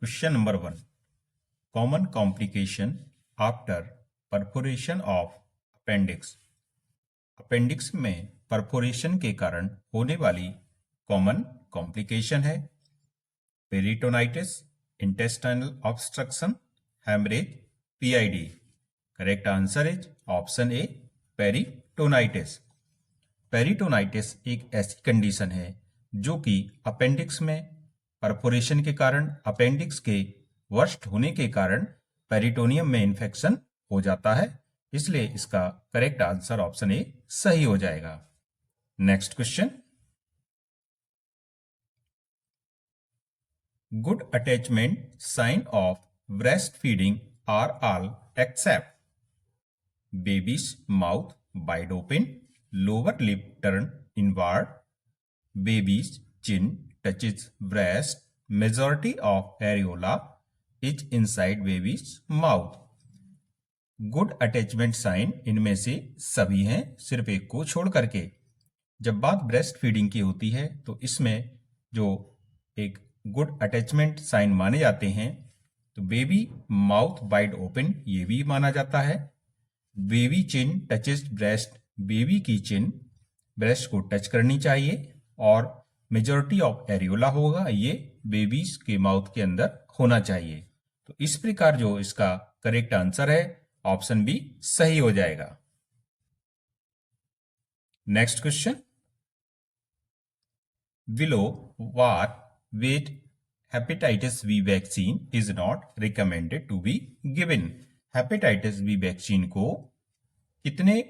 Question number 1. Common complication after perforation of appendix. Appendix में perforation के कारण होने वाली कॉमन कॉम्प्लिकेशन है peritonitis, intestinal obstruction, haemorrhage, PID. Correct answer is option A, peritonitis. Peritonitis एक ऐसी कंडीशन है जो कि अपेंडिक्स में परफोरेशन के कारण, अपेंडिक्स के वर्स्ट होने के कारण पेरिटोनियम में इन्फेक्शन हो जाता है. इसलिए इसका करेक्ट आंसर ऑप्शन ए सही हो जाएगा. Next question. Good attachment sign of breast feeding are all except baby's mouth wide open, lower lip turn inward, baby's chin touches breast, majority of areola is inside baby's mouth. Good attachment sign इनमें से सभी हैं सिर्फ एक को छोड़ करके. जब बात ब्रेस्ट फीडिंग की होती है तो इसमें जो एक गुड अटैचमेंट साइन माने जाते हैं तो बेबी माउथ वाइड ओपन ये भी माना जाता है. बेबी चिन टचेस ब्रेस्ट, बेबी की चिन ब्रेस्ट को टच करनी चाहिए. और मेजॉरिटी ऑफ एरियोला होगा, ये बेबीज के माउथ के अंदर होना चाहिए. तो इस प्रकार जो इसका करेक्ट आंसर है ऑप्शन बी सही हो जाएगा. Next question. Below what weight hepatitis B vaccine is not recommended to be given. Hepatitis B vaccine को कितने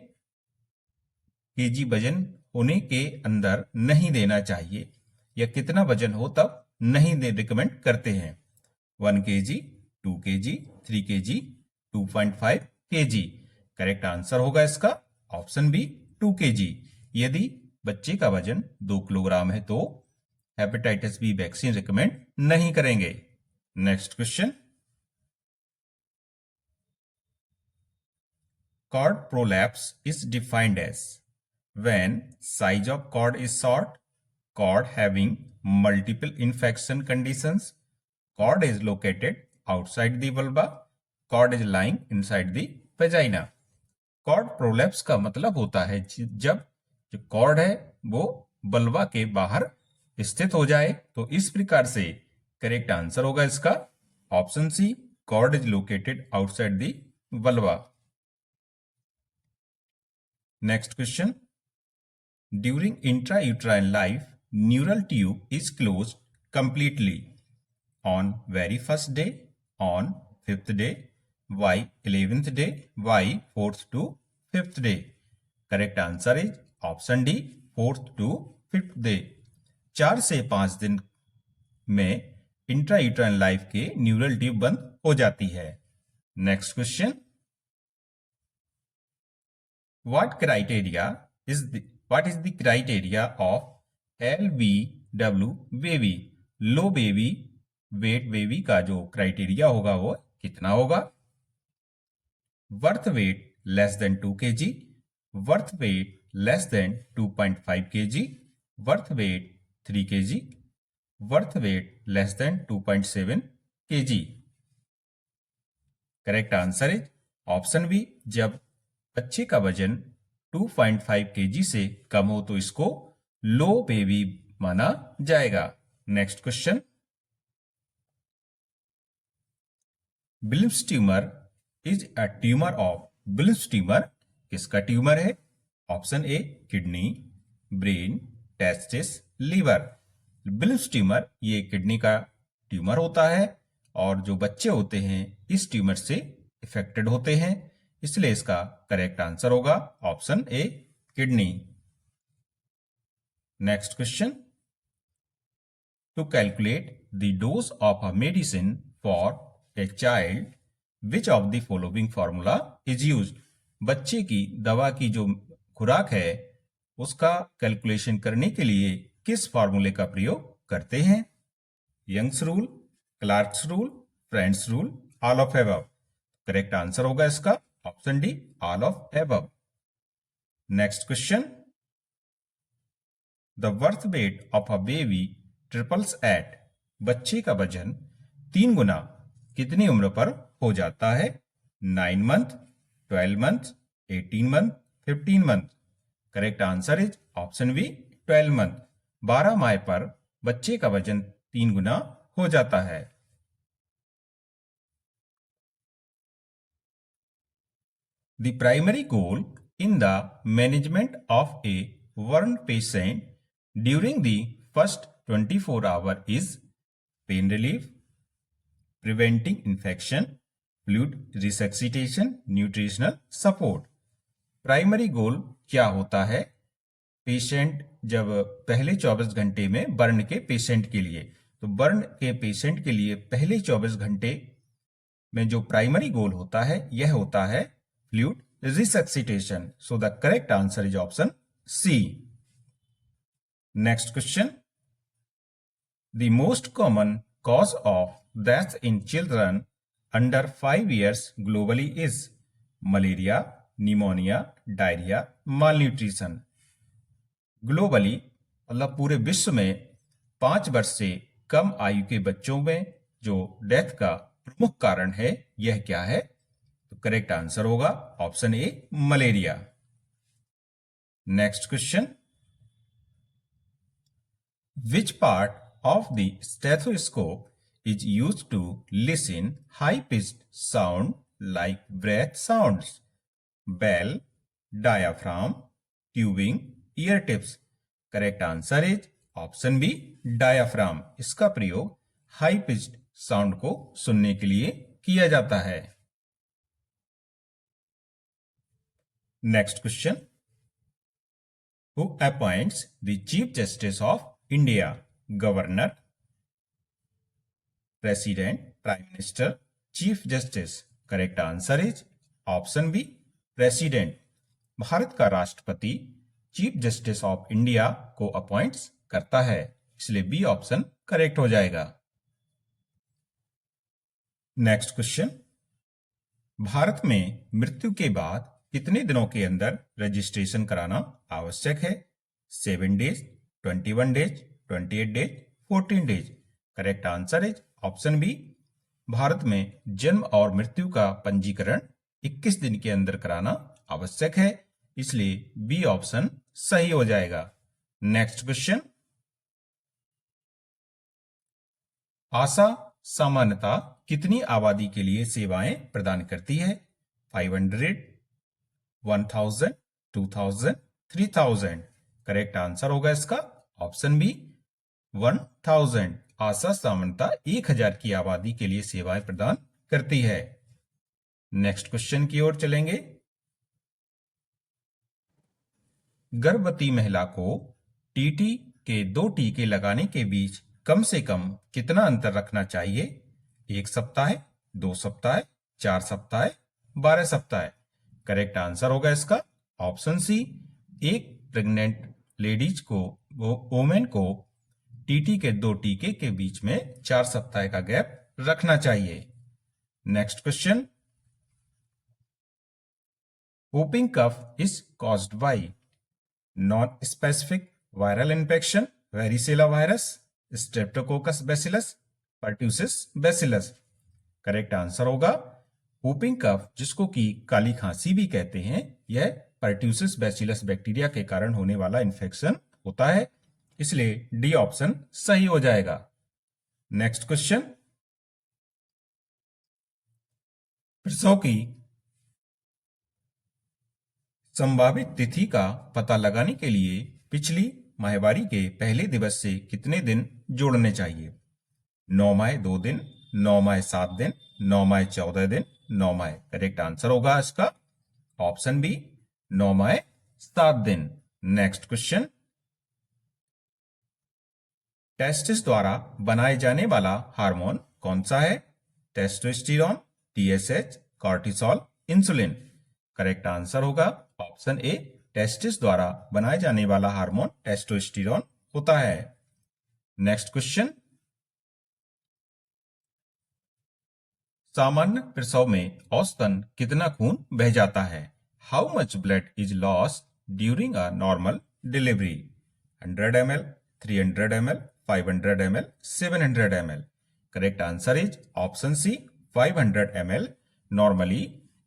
केजी वजन होने के अंदर नहीं देना चाहिए या कितना वजन हो तब नहीं रिकमेंड करते हैं. 1 kg, 2 kg, 3 kg, 2.5 kg. Correct answer होगा इसका ऑप्शन बी 2 kg. यदि बच्चे का वजन 2 किलोग्राम है तो हेपेटाइटिस बी वैक्सीन रिकमेंड नहीं करेंगे. Next question. Cord prolapse is defined as when size of cord is short, cord having multiple infection conditions, cord is located outside the vulva, cord is lying inside the vagina. Cord prolapse का मतलब होता है जब जो cord है वो बल्वा के बाहर स्थित हो जाए. तो इस प्रकार से करेक्ट आंसर होगा इसका option C, cord is located outside the vulva. Next question. During intrauterine life, neural tube is closed completely on very first day, on 5th day, why 11th day, why 4th to 5th day. Correct answer is option D, 4th to 5th day. 4 से 5 दिन में intrauterine life के neural tube बंद हो जाती है. Next question. What is the criteria of LBW baby? Low baby weight baby का जो क्राइटेरिया होगा वो कितना होगा? Birth weight less than 2 kg, birth weight less than 2.5 kg, birth weight 3 kg, birth weight less than 2.7 kg. Correct answer is option B. जब बच्चे का वजन 2.5 kg से कम हो तो इसको लो बेबी माना जाएगा. Next question. Wilms tumour is a tumour of. Wilms tumour किसका ट्यूमर है? Option A, kidney, brain, testis, liver. Wilms tumour ये किडनी का ट्यूमर होता है और जो बच्चे होते हैं इस ट्यूमर से इफेक्टेड होते हैं. इसलिए इसका करेक्ट आंसर होगा option A, kidney. Next question. To calculate the dose of a medicine for a child which of the following formula is used. बच्चे की दवा की जो खुराक है उसका कैलकुलेशन करने के लिए किस फॉर्मूले का प्रयोग करते हैं? Young's rule, Clark's rule, Friend's rule, all of above. Correct answer होगा इसका option D, all of above. Next question. The birth weight of a baby triples at. बच्चे का वजन 3 गुना कितनी उम्र पर हो जाता है? 9 month, 12 month, 18 month, 15 month. Correct answer is option B 12 month. 12 माह पर बच्चे का वजन 3 गुना हो जाता है। The primary goal in the management of a burn patient during the first 24 hours is pain relief, preventing infection, fluid resuscitation, nutritional support। Primary goal क्या होता है पेशेंट जब पहले 24 घंटे में बर्न के पेशेंट के लिए? तो बर्न के पेशेंट के लिए पहले 24 घंटे में जो प्राइमरी गोल होता है यह होता है fluid resuscitation. So the correct answer is option C. Next question, the most common cause of death in children under 5 years globally is malaria, pneumonia, diarrhoea, malnutrition. Globally मतलब पूरे विश्व में 5 वर्ष से कम आयु के बच्चों में जो डेथ का प्रमुख कारण है यह क्या है? तो करेक्ट आंसर होगा option A malaria. Next question, which part of the stethoscope is used to listen high pitched sound like breath sounds? Bell, diaphragm, tubing, ear tips. Correct answer is option B diaphragm. इसका प्रयोग high pitched sound को सुनने के लिए किया जाता है। Next question, who appoints the chief justice of India? Governor, president, prime minister, chief justice. Correct answer is option B president. Bharat का राष्ट्रपति चीफ जस्टिस ऑफ इंडिया को अपॉइंट्स करता है, इसलिए बी ऑप्शन करेक्ट हो जाएगा। नेक्स्ट क्वेश्चन, भारत में मृत्यु के बाद कितने दिनों के अंदर रजिस्ट्रेशन कराना आवश्यक है? 7 days, 21 days, 28 days, 14 days। Correct answer is option B. Bharat में जन्म और मृत्यु का पंजीकरण 21 दिन के अंदर कराना आवश्यक है, इसलिए बी ऑप्शन सही हो जाएगा। नेक्स्ट क्वेश्चन, आशा सामान्यतः कितनी आबादी के लिए सेवाएं प्रदान करती है? 500, 1000, 2000, 3000। करेक्ट आंसर होगा इसका ऑप्शन बी 1000। आशा सामान्यतः 1000 की आबादी के लिए सेवाएं प्रदान करती है। नेक्स्ट क्वेश्चन की ओर चलेंगे, गर्भवती महिला को टीटी के 2 टीके लगाने के बीच कम से कम कितना अंतर रखना चाहिए? 1 सप्ताह, 2 सप्ताह, 4 सप्ताह, 12 सप्ताह। करेक्ट आंसर होगा इसका ऑप्शन सी। एक प्रेग्नेंट लेडीज को वोमेन को टीटी के 2 टीके के बीच में 4 सप्ताह का गैप रखना चाहिए। Next question, whooping cough is caused by non-specific viral infection, varicella virus, streptococcus bacillus, pertussis bacillus। Correct answer होगा whooping cough, जिसको कि काली खांसी भी कहते हैं, यह pertussis bacillus बैक्टीरिया के कारण होने वाला इंफेक्शन होता है, इसलिए डी ऑप्शन सही हो जाएगा। नेक्स्ट क्वेश्चन, प्रसव की संभावित तिथि का पता लगाने के लिए पिछली माहवारी के पहले दिवस से कितने दिन जोड़ने चाहिए? 9 माह 2 दिन, 9 माह 7 दिन, 9 माह 14 दिन, 9 माह। करेक्ट आंसर होगा इसका ऑप्शन बी 9 माह 7 दिन। नेक्स्ट क्वेश्चन, टेस्टिस द्वारा बनाए जाने वाला हार्मोन कौन सा है? Testosterone, TSH, cortisol, insulin. Correct answer होगा ऑप्शन ए, टेस्टिस द्वारा बनाए जाने वाला हार्मोन टेस्टोस्टेरोन होता है। नेक्स्ट क्वेश्चन, सामान्य प्रसव में औसतन कितना खून बह जाता है? How much blood is lost during a normal delivery? 100 ml, 300 ml, 500 ml, 700 ml। Correct answer is option C 500 ml। Normally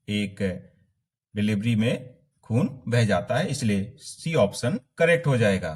एक डिलीवरी में खून बह जाता है, इसलिए सी ऑप्शन करेक्ट हो जाएगा।